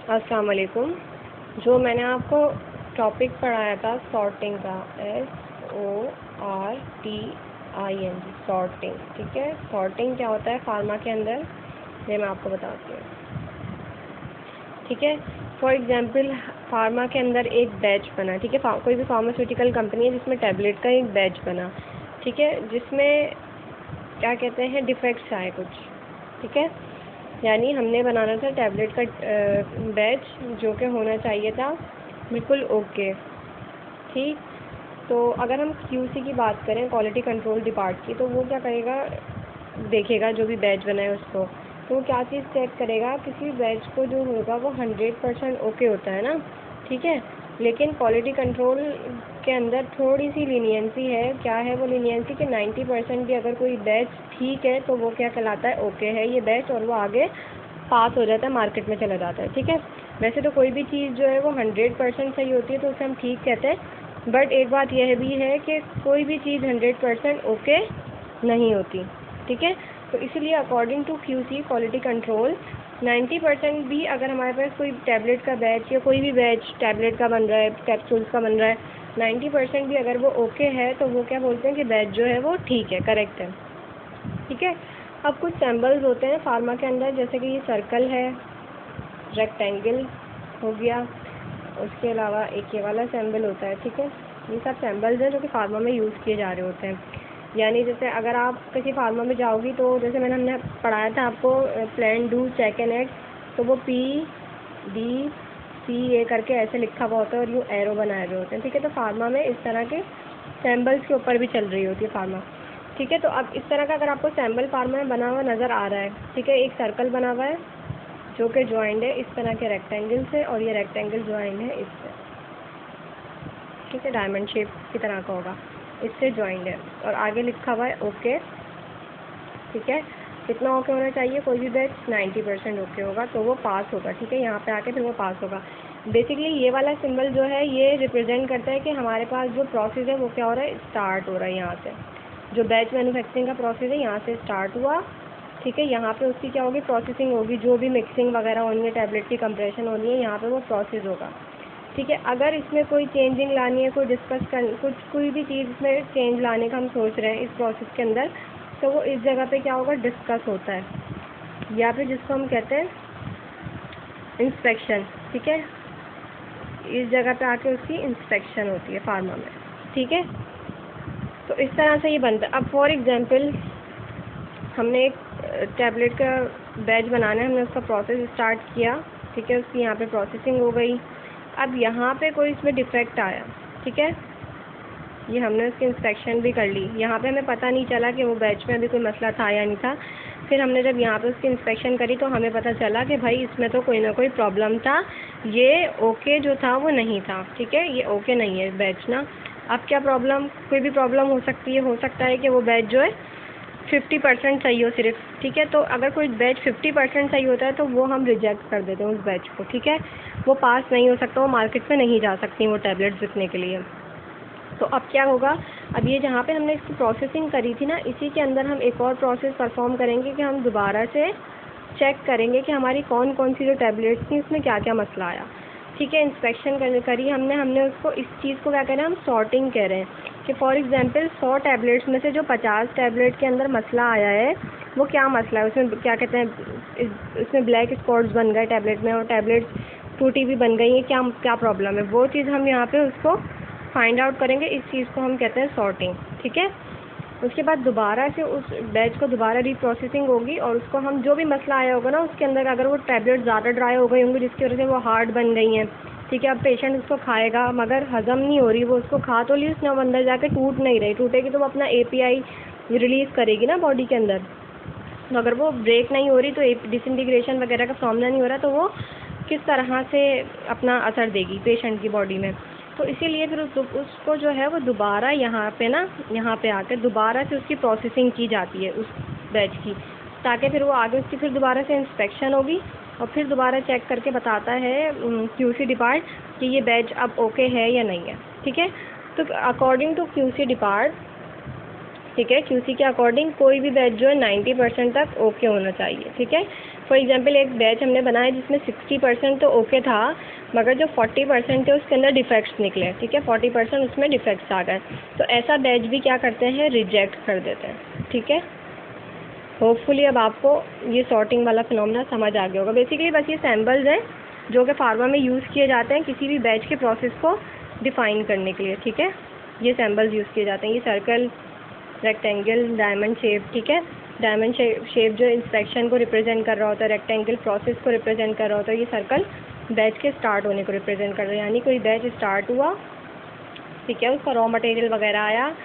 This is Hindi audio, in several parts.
अस्सलाम वालेकुम। जो मैंने आपको टॉपिक पढ़ाया था सॉर्टिंग का, SORTING, सॉर्टिंग, ठीक है। सॉर्टिंग क्या होता है फार्मा के अंदर, ये मैं आपको बताती हूँ, ठीक है। फॉर एग्जांपल फार्मा के अंदर एक बैच बना, ठीक है। कोई भी फार्मास्यूटिकल कंपनी है जिसमें टैबलेट का एक बैच बना, ठीक है, जिसमें क्या कहते हैं डिफेक्ट्स आए कुछ, ठीक है। यानी हमने बनाना था टैबलेट का बैच जो कि होना चाहिए था बिल्कुल ओके, ठीक। तो अगर हम QC की बात करें, क्वालिटी कंट्रोल डिपार्ट की, तो वो क्या करेगा, देखेगा जो भी बैच बनाए उसको, तो वो क्या चीज़ चेक करेगा, किसी बैच को जो होगा वो 100% ओके होता है ना, ठीक है। लेकिन क्वालिटी कंट्रोल के अंदर थोड़ी सी लीनियंसी है। क्या है वो लीनियंसी कि 90% भी अगर कोई बैच ठीक है तो वो क्या कहलाता है, ओके है ये बैच, और वो आगे पास हो जाता है, मार्केट में चला जाता है, ठीक है। वैसे तो कोई भी चीज़ जो है वो 100% सही होती है तो उसे हम ठीक कहते हैं, बट एक बात यह भी है कि कोई भी चीज़ 100% ओके नहीं होती, ठीक है। तो इसीलिए according to QC quality control 90% भी अगर हमारे पास कोई टैबलेट का बैच या कोई भी बैच टैबलेट का बन रहा है, कैप्सूल्स का बन रहा है, 90% भी अगर वो ओके है तो वो क्या बोलते हैं कि बैच जो है वो ठीक है, करेक्ट है, ठीक है। अब कुछ सिंबल्स होते हैं फार्मा के अंदर, जैसे कि ये सर्कल है, रेक्टेंगल हो गया, उसके अलावा एक ये वाला सिंबल होता है, ठीक है। ये सब सिंबल्स हैं जो कि फार्मा में यूज़ किए जा रहे होते हैं। यानी जैसे अगर आप किसी फार्मा में जाओगी तो जैसे हमने पढ़ाया था आपको plan do check and act, तो वो PDCA करके ऐसे लिखा हुआ होता है और यूँ एरो बनाए हुए होते हैं, ठीक है। तो फार्मा में इस तरह के सिंबल्स के ऊपर भी चल रही होती है फार्मा, ठीक है। तो अब इस तरह का अगर आपको सिंबल फार्मा में बना हुआ नज़र आ रहा है, ठीक है, एक सर्कल बना हुआ है जो कि ज्वाइंट है इस तरह के रेक्टेंगल से, और ये रेक्टेंगल ज्वाइंट है इससे, ठीक है, डायमंड शेप की तरह का होगा, इससे ज्वाइंट है, और आगे लिखा हुआ है ओके, ठीक है। कितना ओके होना चाहिए, कोई भी बैच 90% ओके होगा तो वो पास होगा, ठीक है। यहाँ पे आके फिर वो पास होगा। बेसिकली ये वाला सिंबल जो है ये रिप्रेजेंट करता है कि हमारे पास जो प्रोसेस है वो क्या हो रहा है, स्टार्ट हो रहा है यहाँ से, जो बैच मैन्युफैक्चरिंग का प्रोसेस है यहाँ से स्टार्ट हुआ, ठीक है। यहाँ पे उसकी क्या होगी, प्रोसेसिंग होगी, जो भी मिक्सिंग वगैरह होनी है, टैबलेट की कंप्रेशन होनी है, यहाँ पे वो प्रोसेस होगा, ठीक है। अगर इसमें कोई चेंजिंग लानी है, कोई डिस्कस कर कोई भी चीज़ इसमें चेंज लाने का हम सोच रहे हैं इस प्रोसेस के अंदर, तो वो इस जगह पे क्या होगा, डिस्कस होता है, या फिर जिसको हम कहते हैं इंस्पेक्शन, ठीक है। इस जगह पे आके उसकी इंस्पेक्शन होती है फार्मा में, ठीक है। तो इस तरह से ये बनता है। अब फॉर एग्जांपल हमने एक टैबलेट का बैच बनाना है, हमने उसका प्रोसेस स्टार्ट किया, ठीक है, उसकी यहाँ पे प्रोसेसिंग हो गई। अब यहाँ पे कोई इसमें डिफेक्ट आया, ठीक है, ये हमने उसकी इंस्पेक्शन भी कर ली, यहाँ पे हमें पता नहीं चला कि वो बैच में अभी कोई मसला था या नहीं था। फिर हमने जब यहाँ पे उसकी इंस्पेक्शन करी तो हमें पता चला कि भाई इसमें तो कोई ना कोई प्रॉब्लम था, ये ओके जो था वो नहीं था, ठीक है, ये ओके नहीं है बैच ना। अब क्या प्रॉब्लम, कोई भी प्रॉब्लम हो सकती है, हो सकता है कि वो बैच जो है 50% सही हो सिर्फ, ठीक है। तो अगर कोई बैच 50% सही होता है तो वो हम रिजेक्ट कर देते हैं उस बैच को, ठीक है, वो पास नहीं हो सकता, वो मार्केट में नहीं जा सकती वो टैबलेट्स बिकने के लिए। तो अब क्या होगा, अब ये जहाँ पे हमने इसकी प्रोसेसिंग करी थी ना, इसी के अंदर हम एक और प्रोसेस परफॉर्म करेंगे कि हम दोबारा से चेक करेंगे कि हमारी कौन कौन सी जो टैबलेट्स थी उसमें क्या क्या मसला आया, ठीक है। इंस्पेक्शन करी हमने उसको, इस चीज़ को क्या कह रहे हैं हम, सॉर्टिंग कह रहे हैं कि फॉर एग्जांपल 100 टैबलेट्स में से जो 50 टैबलेट के अंदर मसला आया है वो क्या मसला है, उसमें क्या कहते हैं, इसमें ब्लैक स्पॉट्स बन गए टैबलेट में और टैबलेट्स टूटी भी बन गई है, क्या क्या प्रॉब्लम है, वो चीज़ हम यहाँ पे उसको फाइंड आउट करेंगे। इस चीज़ को हम कहते हैं सॉर्टिंग, ठीक है। उसके बाद दोबारा से उस बैच को दोबारा रीप्रोसेसिंग होगी और उसको हम जो भी मसला आया होगा ना उसके अंदर, अगर वो टैबलेट ज़्यादा ड्राई हो गई होंगी जिसकी वजह से वो हार्ड बन गई हैं, ठीक है, अब पेशेंट उसको खाएगा मगर हज़म नहीं हो रही, वो उसको खा तो ली उसने, अब अंदर जाके टूट नहीं रही, टूटेगी तो वो अपना API रिलीज़ करेगी ना बॉडी के अंदर, तो अगर वो ब्रेक नहीं हो रही तो डिसइंटीग्रेशन वगैरह का सामना नहीं हो रहा तो वो किस तरह से अपना असर देगी पेशेंट की बॉडी में। तो इसीलिए फिर उसको जो है वो दोबारा यहाँ पे आकर दोबारा से उसकी प्रोसेसिंग की जाती है उस बैच की, ताकि फिर वो आगे उसकी फिर दोबारा से इंस्पेक्शन होगी और फिर दोबारा चेक करके बताता है QC डिपार्ट कि ये बैच अब ओके है या नहीं है, ठीक है। तो अकॉर्डिंग टू QC डिपार्ट ठीक है। क्यूसी के अकॉर्डिंग कोई भी बैच जो है 90% तक ओके होना चाहिए, ठीक है। फॉर एग्जांपल एक बैच हमने बनाया जिसमें 60% तो ओके था, मगर जो 40% थे उसके अंदर डिफेक्ट्स निकले, ठीक है, 40% उसमें डिफेक्ट्स आ गए, तो ऐसा बैच भी क्या करते हैं, रिजेक्ट कर देते हैं, ठीक है। होपफुली अब आपको ये सॉर्टिंग वाला फिनोमेना समझ आ गया होगा। बेसिकली बस ये सैम्बल्स हैं जो कि फार्मा में यूज़ किए जाते हैं किसी भी बैच के प्रोसेस को डिफ़ाइन करने के लिए, ठीक है। ये सैम्बल्स यूज़ किए जाते हैं, ये सर्कल, रेक्टेंगल, डायमंड शेप, ठीक है। डायमंड शेप जो इंस्पेक्शन को रिप्रेजेंट कर रहा होता है, रेक्टेंगल प्रोसेस को रिप्रेजेंट कर रहा होता है, ये सर्कल बैच के स्टार्ट होने को रिप्रेजेंट कर रहा है, यानी कोई बैच स्टार्ट हुआ, ठीक है, उसका रॉ मटेरियल वगैरह आया,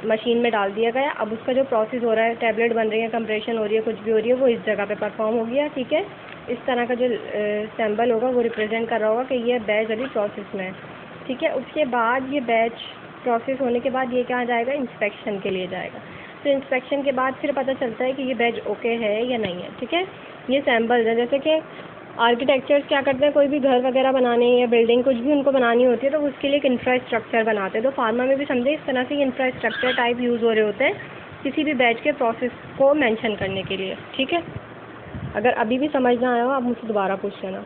मशीन में डाल दिया गया, अब उसका जो प्रोसेस हो रहा है, टैबलेट बन रही है, कंप्रेशन हो रही है, कुछ भी हो रही है, वो इस जगह पे परफॉर्म हो गया, ठीक है। इस तरह का जो सैम्बल होगा वो रिप्रेजेंट कर रहा होगा कि ये बैच अभी प्रोसेस में है, ठीक है। उसके बाद ये बैच प्रोसेस होने के बाद ये कहाँ जाएगा, इंस्पेक्शन के लिए जाएगा। तो इंस्पेक्शन के बाद फिर पता चलता है कि ये बैच ओके है या नहीं है, ठीक है। ये सैम्बल्स हैं, जैसे कि आर्किटेक्चर्स क्या करते हैं, कोई भी घर वगैरह बनाने या बिल्डिंग कुछ भी उनको बनानी होती है तो उसके लिए एक इंफ्रास्ट्रक्चर बनाते हैं। तो फार्मा में भी समझे इस तरह से इंफ्रास्ट्रक्चर टाइप यूज़ हो रहे होते हैं किसी भी बैच के प्रोसेस को मेंशन करने के लिए, ठीक है। अगर अभी भी समझ ना आया हो आप मुझसे दोबारा पूछ लेना।